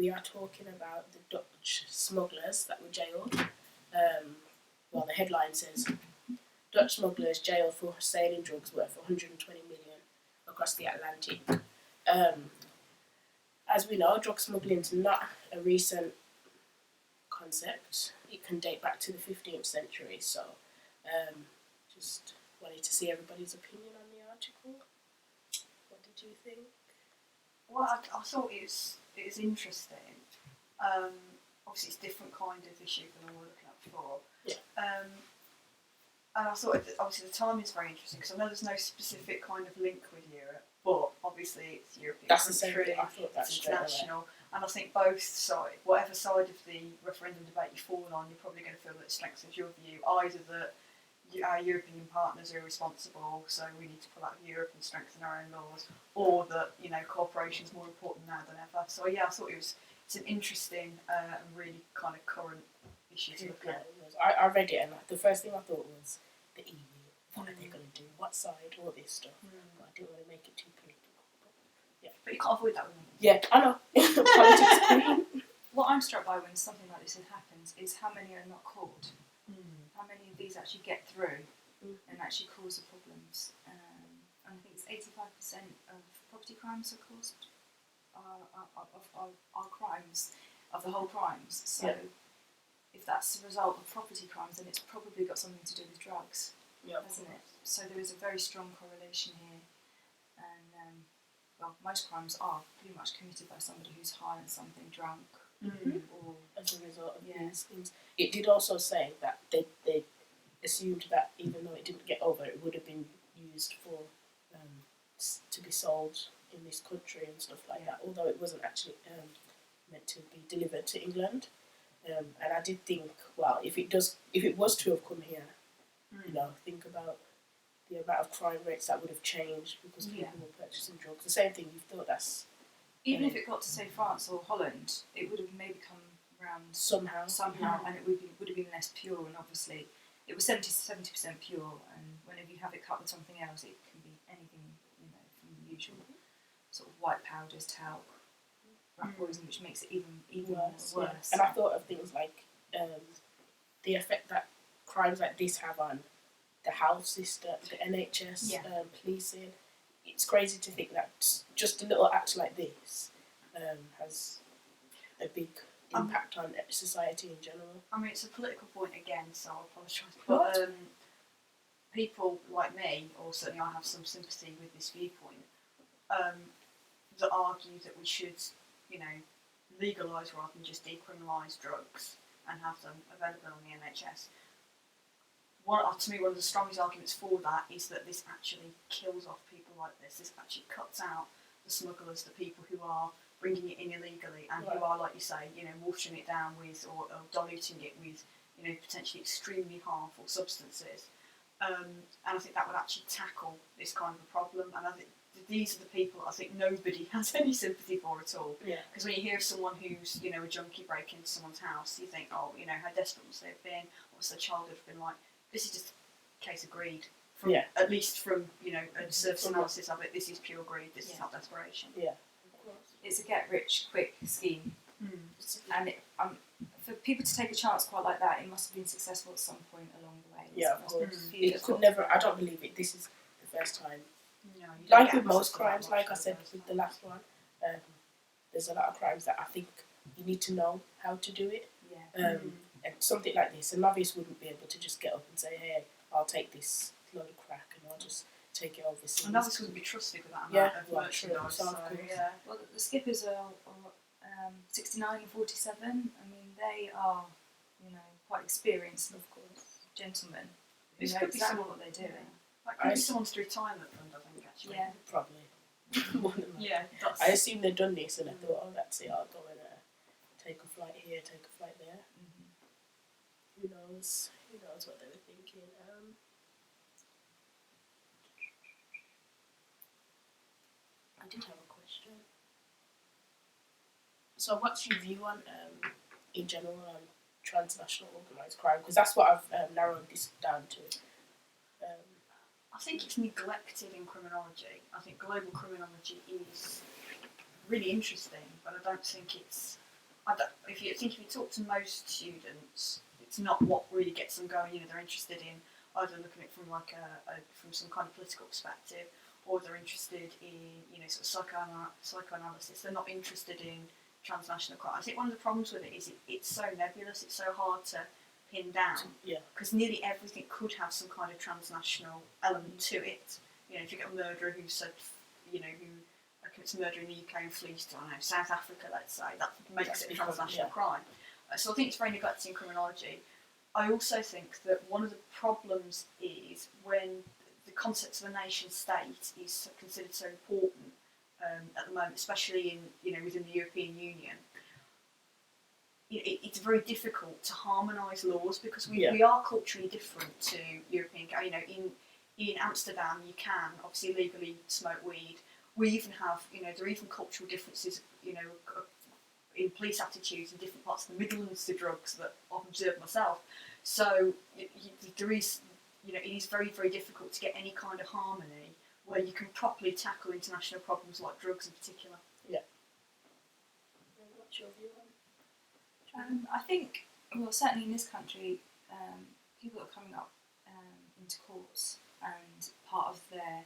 we are talking about the Dutch smugglers that were jailed. Well, the headline says, Dutch smugglers jailed for sailing drugs worth 120 million across the Atlantic. As we know, drug smuggling is not a recent concept. It can date back to the 15th century, so just wanted to see everybody's opinion on the article. What did you think? Well, I thought it was interesting. Obviously, it's a different kind of issue than we were looking at before. Yeah. And I thought, obviously, the timing is very interesting because I know there's no specific kind of link with Europe, but obviously it's European That's country, the same. I thought that's international, and I think both sides, whatever side of the referendum debate you fall on, you're probably going to feel that it strengthens your view, either that our European partners are irresponsible, so we need to pull out of Europe and strengthen our own laws, or that cooperation is more important now than ever. So yeah, I thought it's an interesting and really kind of current issue to look at. I read it and the first thing I thought was the EU. What are they going to do? What side? All this stuff. But I didn't want to make it too political. But you can't avoid that with me. Yeah, I know. Politics queen. What I'm struck by when something like this happens is how many are not caught. How many of these actually get through and actually cause the problems. And I think it's 85% of property crimes are caused are crimes, of the whole crimes. So if that's the result of property crimes, then it's probably got something to do with drugs, hasn't it? So there is a very strong correlation here. And well, most crimes are pretty much committed by somebody who's high on something, drunk, or as a result of these things. It did also say that they assumed that even though it didn't get over, it would have been used for to be sold in this country and stuff like that. Although it wasn't actually meant to be delivered to England. And I did think, well, if it was to have come here, think about the amount of crime rates that would have changed because people were purchasing drugs. The same thing, you thought that's... Even if it got to, say, France or Holland, it would have maybe come around somehow, and it would have been less pure, and obviously it was 70% pure, and whenever you have it cut with something else, it can be anything, from the usual sort of white powders, talc, rat poison, which makes it even worse. Yeah. And I thought of things like the effect that crimes like this have on the health system, the NHS, policing. It's crazy to think that just a little act like this has a big impact on society in general. I mean, it's a political point again, so I apologise. But people like me, or certainly I have some sympathy with this viewpoint, that argue that we should, legalise rather than just decriminalise drugs and have them available on the NHS. To me, one of the strongest arguments for that is that this actually kills off people like this. This actually cuts out the smugglers, the people who are bringing it in illegally and who are, like you say, watering it down with or diluting it with, potentially extremely harmful substances. And I think that would actually tackle this kind of a problem. And I think these are the people I think nobody has any sympathy for at all. Because when you hear of someone who's, a junkie breaking into someone's house, you think, how desperate must they have been? What's their childhood been like? This is just a case of greed. At least from, a surface analysis of it, this is pure greed, this is not desperation. Yeah. It's a get-rich-quick scheme. And for people to take a chance quite like that, it must have been successful at some point along the way. Yeah, of course. It could never, I don't believe it, this is the first time. No, like with most crimes, like I said with the last one, there's a lot of crimes that I think you need to know how to do it. And something like this, a novice wouldn't be able to just get up and say, hey, I'll take this load of crack and I'll just take it overseas. A novice wouldn't be trusted with that amount of merchandise. Well, the skippers are 69 and 47. I mean, they are, quite experienced, of course, gentlemen who know exactly what they're doing. That could be someone's retirement fund, I think, actually. Yeah. Probably. I assume they've done this and I thought, oh, that's it, I'll go and take a flight here, take a flight there. Who knows what they were thinking. I did have a question. So what's your view on, in general, on transnational organised crime? Because that's what I've narrowed this down to. I think it's neglected in criminology. I think global criminology is really interesting, but I don't think it's if you talk to most students, it's not what really gets them going. They're interested in either looking at it from like from some kind of political perspective, or they're interested in sort of psychoanalysis. They're not interested in transnational crime. I think one of the problems with it is it's so nebulous. It's so hard to pin down. Because nearly everything could have some kind of transnational element to it. If you get a murderer who said, who commits murder in the UK and flees to, I don't know, South Africa, let's say, that makes it a transnational crime. So I think it's very neglected in criminology. I also think that one of the problems is when the concept of a nation state is considered so important at the moment, especially in within the European Union. It's very difficult to harmonise laws because we are culturally different to European. In Amsterdam, you can obviously legally smoke weed. We even have, there are even cultural differences, in police attitudes in different parts of the Midlands to drugs that I've observed myself. So there is, it is very, very difficult to get any kind of harmony where you can properly tackle international problems like drugs in particular. What's your view on it? I think, well, certainly in this country, people are coming up into courts, and part of their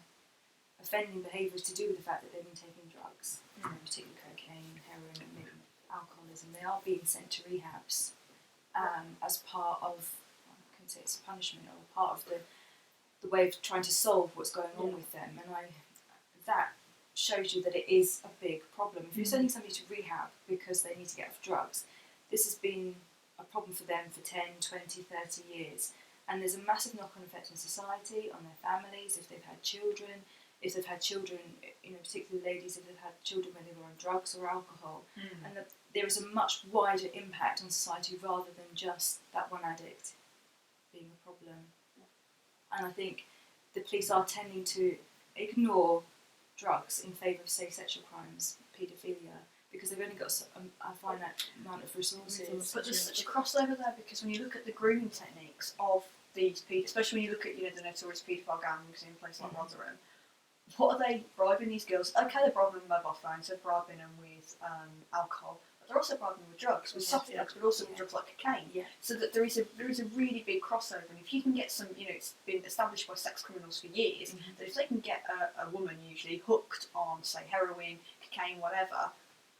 offending behaviour is to do with the fact that they've been taking drugs, particularly cocaine, heroin, and maybe alcoholism. They are being sent to rehabs as part of, I can say it's a punishment, or part of the way of trying to solve what's going on with them. And that shows you that it is a big problem. If you're sending somebody to rehab because they need to get off drugs, this has been a problem for them for 10, 20, 30 years. And there's a massive knock-on effect on society, on their families, if they've had children, particularly ladies, if they've had children when they were on drugs or alcohol. And there is a much wider impact on society rather than just that one addict being a problem. And I think the police are tending to ignore drugs in favour of, say, sexual crimes, paedophilia, because they've only got a finite amount of resources. But there's such a crossover there, because when you look at the grooming techniques of these paedophiles, especially when you look at the notorious paedophile gangs in places like Rotherham, what are they bribing these girls? Okay, they're bribing them with mobile phones, they're bribing them with alcohol, but they're also bribing them with drugs, with soft drugs, but also with drugs like cocaine. So that there is a really big crossover, and if you can get some, it's been established by sex criminals for years, that if they can get a woman usually hooked on, say, heroin, cocaine, whatever,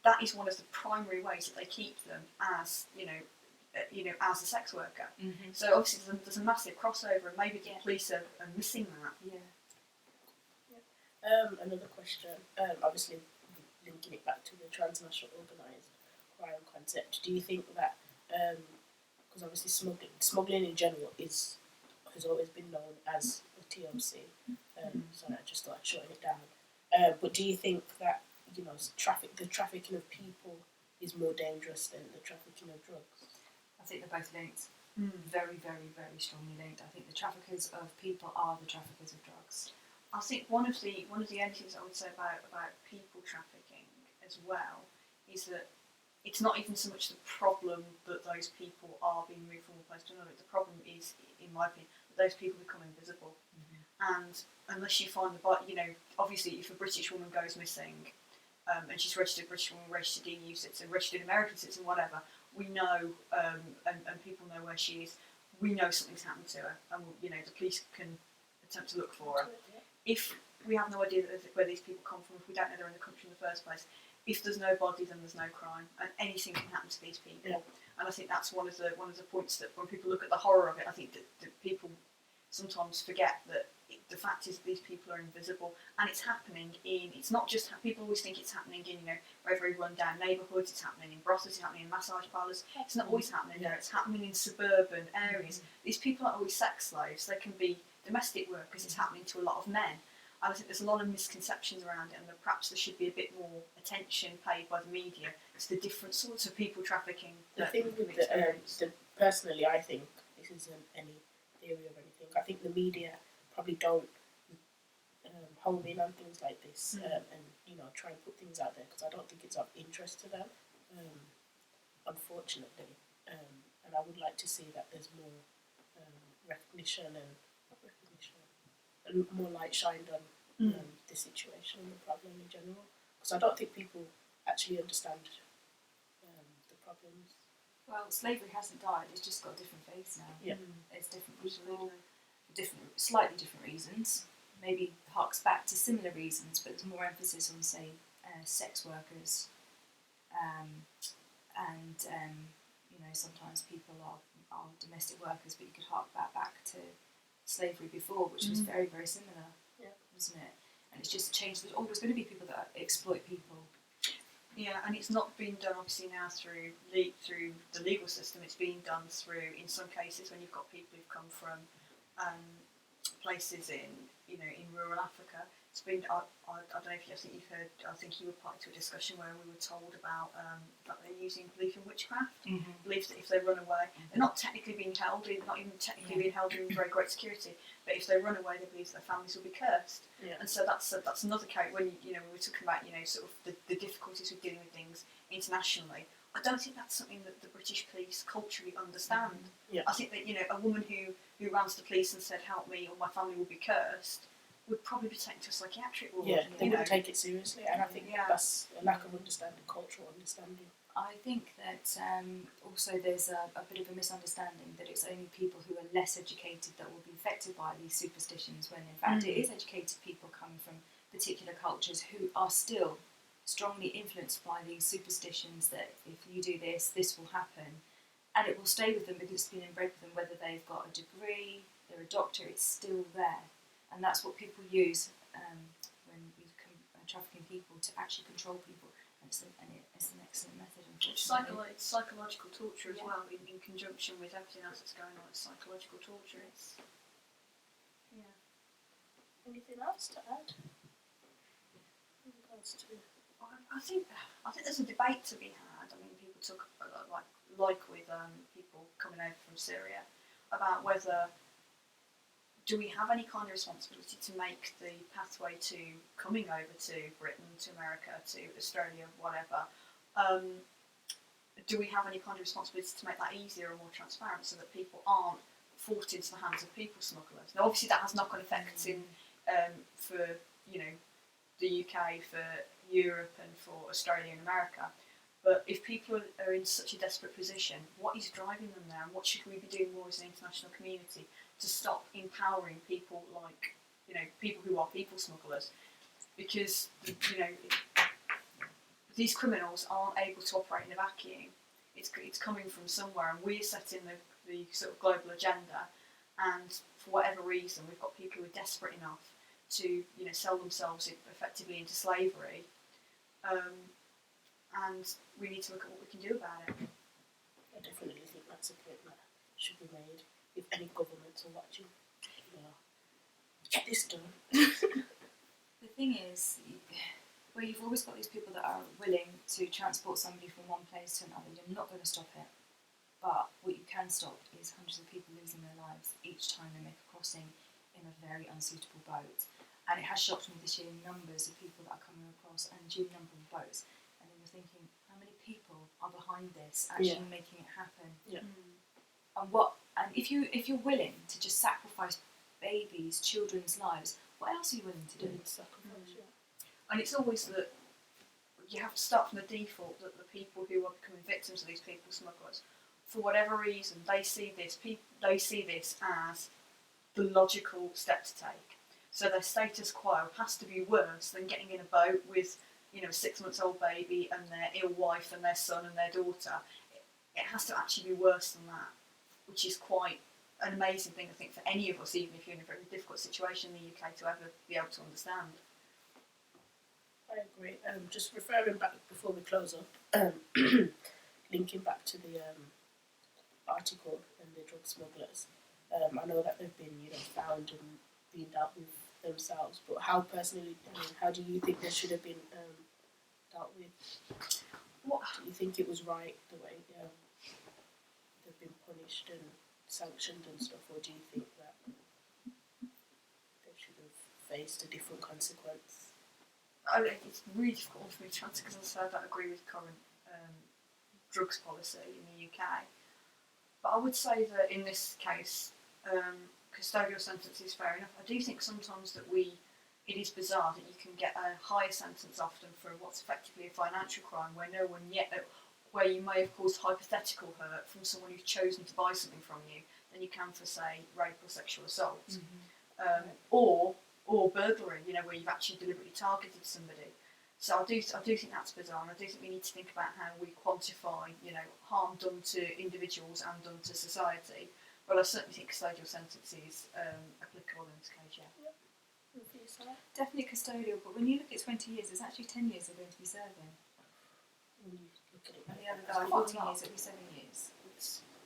that is one of the primary ways that they keep them as, as a sex worker. So obviously there's a massive crossover, and maybe the police are missing that. Another question, obviously linking it back to the transnational organised crime concept, do you think that, because obviously smuggling in general has always been known as the TOC, so I just started shutting it down, but do you think that, the trafficking of people is more dangerous than the trafficking of drugs? I think they're both linked, very, very, very strongly linked. I think the traffickers of people are the traffickers of drugs. I think one of the only things I would say about people trafficking as well is that it's not even so much the problem that those people are being moved from one place to another. The problem is, in my opinion, that those people become invisible. And unless you find the body, obviously if a British woman goes missing, and she's registered British woman, registered EU citizen, registered American citizen, whatever, we know, and people know where she is. We know something's happened to her, and the police can attempt to look for her. If we have no idea where these people come from, if we don't know they're in the country in the first place, if there's no body, then there's no crime, and anything can happen to these people. And I think that's one of the points that when people look at the horror of it, I think that people sometimes forget that the fact is that these people are invisible, and it's happening it's not just, people always think it's happening in, very, very run-down neighbourhoods, it's happening in brothels, it's happening in massage parlours, it's not always happening there, it's happening in suburban areas. These people aren't always sex slaves, they can be domestic workers, it's happening to a lot of men. And I think there's a lot of misconceptions around it, and that perhaps there should be a bit more attention paid by the media to the different sorts of people trafficking. The thing with personally, I think, this isn't any theory or anything, I think the media probably don't hone in on things like this and try and put things out there, because I don't think it's of interest to them, unfortunately. And I would like to see that there's more recognition and more light shined on the situation and the problem in general, because I don't think people actually understand the problem terms. Well, slavery hasn't died, it's just got a different face now. Yeah. It's different people for slightly different reasons. Maybe harks back to similar reasons, but there's more emphasis on, say, sex workers, and sometimes people are domestic workers, but you could hark back to slavery before, which was very, very similar, wasn't it? And it's just changed. There's always going to be people that exploit people. Yeah, and it's not been done obviously now through the legal system. It's being done through, in some cases, when you've got people who've come from places in rural Africa. It's been I don't know if you've heard. I think you were part to a discussion where we were told about that they're using belief in witchcraft. Belief that if they run away, they're not technically being held in, not even technically being held in very great security. But if they run away, they believe that their families will be cursed. Yeah. And so that's another case when we were talking about sort of the difficulties with dealing with things internationally. I don't think that's something that the British police culturally understand. Yeah. I think that a woman who ran to the police and said "help me" or "my family will be cursed" would probably be taken to a psychiatric ward. Yeah, they wouldn't take it seriously, and I think that's a lack of understanding, cultural understanding. I think that also there's a bit of a misunderstanding that it's only people who are less educated that will be affected by these superstitions, when in fact it is educated people coming from particular cultures who are still strongly influenced by these superstitions that if you do this, this will happen. And it will stay with them because it's been inbred with them, whether they've got a degree, they're a doctor, it's still there. And that's what people use when you trafficking people to actually control people. And it's an excellent method. It's psychological torture as well, in conjunction with everything else that's going on. It's psychological torture. Anything else to add? In regards to... I think there's a debate to be had. I mean, people talk like with people coming over from Syria about whether do we have any kind of responsibility to make the pathway to coming over to Britain, to America, to Australia, whatever. Do we have any kind of responsibility to make that easier and more transparent so that people aren't forced into the hands of people smugglers? Now, obviously, that has knock-on effects for the UK, for Europe, and for Australia and America. But if people are in such a desperate position, what is driving them there, and what should we be doing more as an international community to stop empowering people like people who are people smugglers? Because these criminals aren't able to operate in a vacuum. It's coming from somewhere, and we're setting the sort of global agenda. And for whatever reason, we've got people who are desperate enough to sell themselves effectively into slavery. And we need to look at what we can do about it. I definitely think that's a point that should be made. If any governments are watching, get this done. The thing is, where you've always got these people that are willing to transport somebody from one place to another, you're not going to stop it. But what you can stop is hundreds of people losing their lives each time they make a crossing in a very unsuitable boat. And it has shocked me this year, numbers of people that are coming across and the number of boats. And then you're thinking, how many people are behind this actually making it happen? Yeah. And if you're willing to just sacrifice babies, children's lives, what else are you willing to do? And it's always that you have to start from the default that the people who are becoming victims of these people smugglers, for whatever reason, they see this as the logical step to take. So their status quo has to be worse than getting in a boat with a 6-month-old baby and their ill wife and their son and their daughter. It has to actually be worse than that, which is quite an amazing thing, I think, for any of us, even if you're in a very difficult situation in the UK, to ever be able to understand. I agree. Just referring back before we close up, linking back to the article and the drug smugglers. I know that they've been, found and being dealt with themselves, but how do you think they should have been dealt with? What do you think it was right the way they've been punished and sanctioned and stuff, or do you think that they should have faced a different consequence? It's really difficult for me to answer because, as I said, I don't agree with current drugs policy in the UK. But I would say that in this case, custodial sentence is fair enough. I do think sometimes that it is bizarre that you can get a higher sentence often for what's effectively a financial crime where where you may have caused hypothetical hurt from someone who's chosen to buy something from you than you can for, say, rape or sexual assault. Or burglary, where you've actually deliberately targeted somebody. So I do think that's bizarre, and I do think we need to think about how we quantify, harm done to individuals and done to society. But I certainly think custodial sentence is applicable in this case, yeah. Definitely custodial, but when you look at 20 years, it's actually 10 years they're going to be serving. When you look at it, And the other guy, 14 years, it'll be 7 years.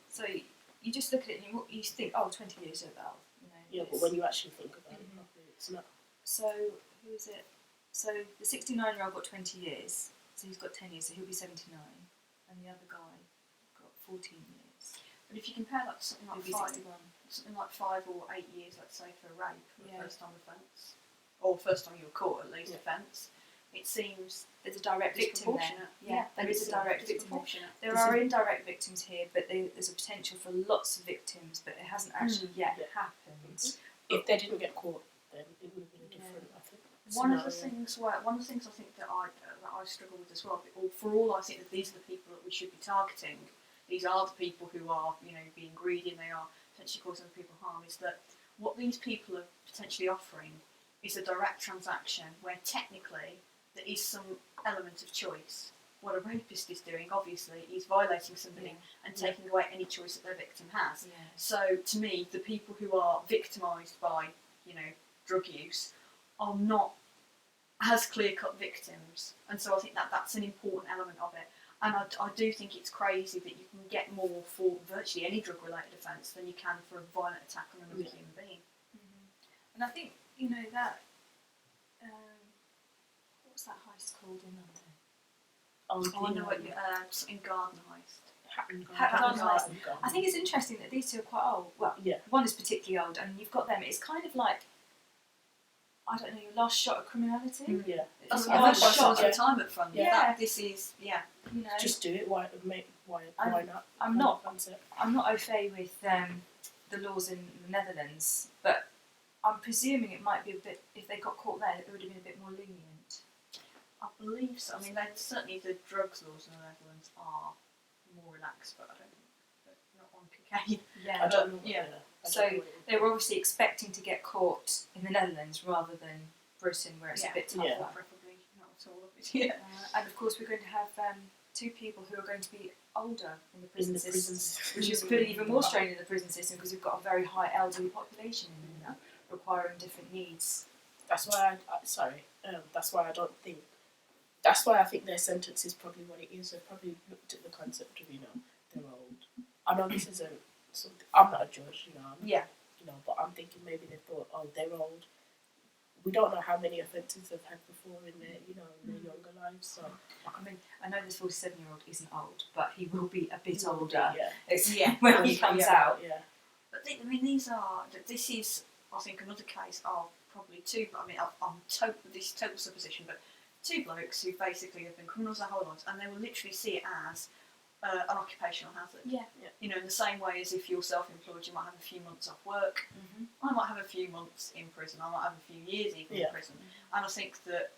So you just look at it and you think, 20 years, you're about. Yeah, but when you actually think about it properly, it's not. So, who is it? So, the 69-year-old got 20 years, so he's got 10 years, so he'll be 79. And the other guy got 14 years. But if you compare that to something like He'll be 61. Something like 5 or 8 years, let's say, for a rape, for Yeah. a first-time offence, or first time you were caught at least offence, it seems There's a direct victim there. disproportionate. Yeah, there is a direct victim. disproportionate. There are indirect victims here, but there's a potential for lots of victims, but it hasn't actually yet happened. If they didn't get caught, then it would have been different. I think. One of the things I think that I struggle with as well. For all I think that these are the people that we should be targeting. These are the people who are, being greedy, and they are potentially causing other people harm. Is that what these people are potentially offering is a direct transaction where technically there is some element of choice. What a rapist is doing, obviously, is violating somebody and taking away any choice that their victim has. Yeah. So, to me, the people who are victimised by, drug use are not as clear-cut victims. And so I think that's an important element of it. And I do think it's crazy that you can get more for virtually any drug-related offence than you can for a violent attack on another human being. And I think, that, what's that heist called in London? I know what in Garden Heist. Hatton Heist. I think it's interesting that these two are quite old. Well, one is particularly old, and you've got them. It's kind of like, I don't know, your last shot of criminality. Yeah. That's Your what last I shot. at the time at front. Yeah. This is, Just do it. Why not? I'm not au fait with the laws in the Netherlands, but I'm presuming it might be a bit. If they got caught there, it would have been a bit more lenient. I believe so. I mean, certainly the drugs laws in the Netherlands are more relaxed, but I don't think they're not on cocaine. Yeah. I don't know. Yeah. So they were obviously expecting to get caught in the Netherlands rather than Britain, where it's a bit tougher. Yeah, preferably not at all of it. Yeah. And of course, we're going to have two people who are going to be older in the prison system, which is putting even more strain in the prison system because we've got a very high elderly population in there requiring different needs. That's why that's why I don't think. That's why I think their sentence is probably what it is. They probably looked at the concept of they're old. I know this isn't something. I'm not a judge, but I'm thinking maybe they thought, they're old. We don't know how many offences they've had before in their their younger lives. So I mean, I know this 47-year-old isn't old, but he will be a bit older. Yeah. When he comes out. But this is, I think, another case of probably two. I mean, this is total supposition, but two blokes who basically have been criminals their whole lives, and they will literally see it as an occupational hazard. Yeah. In the same way as if you're self-employed, you might have a few months off work. Mm-hmm. I might have a few months in prison. I might have a few years even in prison. And I think that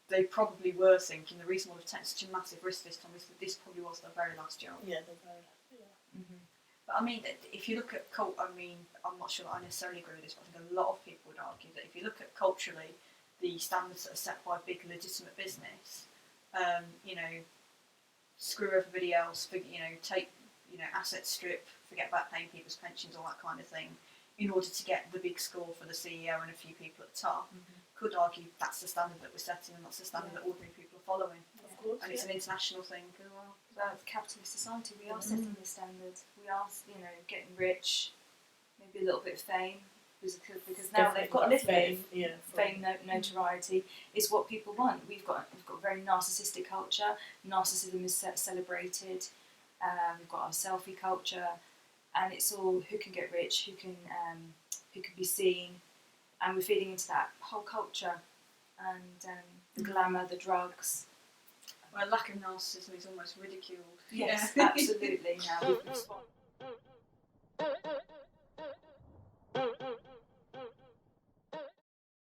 they probably were thinking the reason why they've taken such a massive risk this time is that this probably was their very last job. Yeah, they're very. Yeah. Mm-hmm. But I mean, if you look at I'm not sure that I necessarily agree with this, but I think a lot of people would argue that if you look at culturally the standards that are set by big legitimate business, screw everybody else, take asset strip, forget about paying people's pensions, all that kind of thing, in order to get the big score for the CEO and a few people at the top, could argue that's the standard that we're setting and that's the standard that ordinary people are following. Of course, and it's an international thing as well. Well, capitalist society, we are setting the standards. We are, getting rich, maybe a little bit of fame, because now they've got a little bit of fame, notoriety is what people want. We've got a very narcissistic culture. Narcissism is celebrated. We've got our selfie culture, and it's all who can get rich, who can be seen, and we're feeding into that whole culture and the glamour, the drugs. Well, lack of narcissism is almost ridiculed. Yes, absolutely. Now.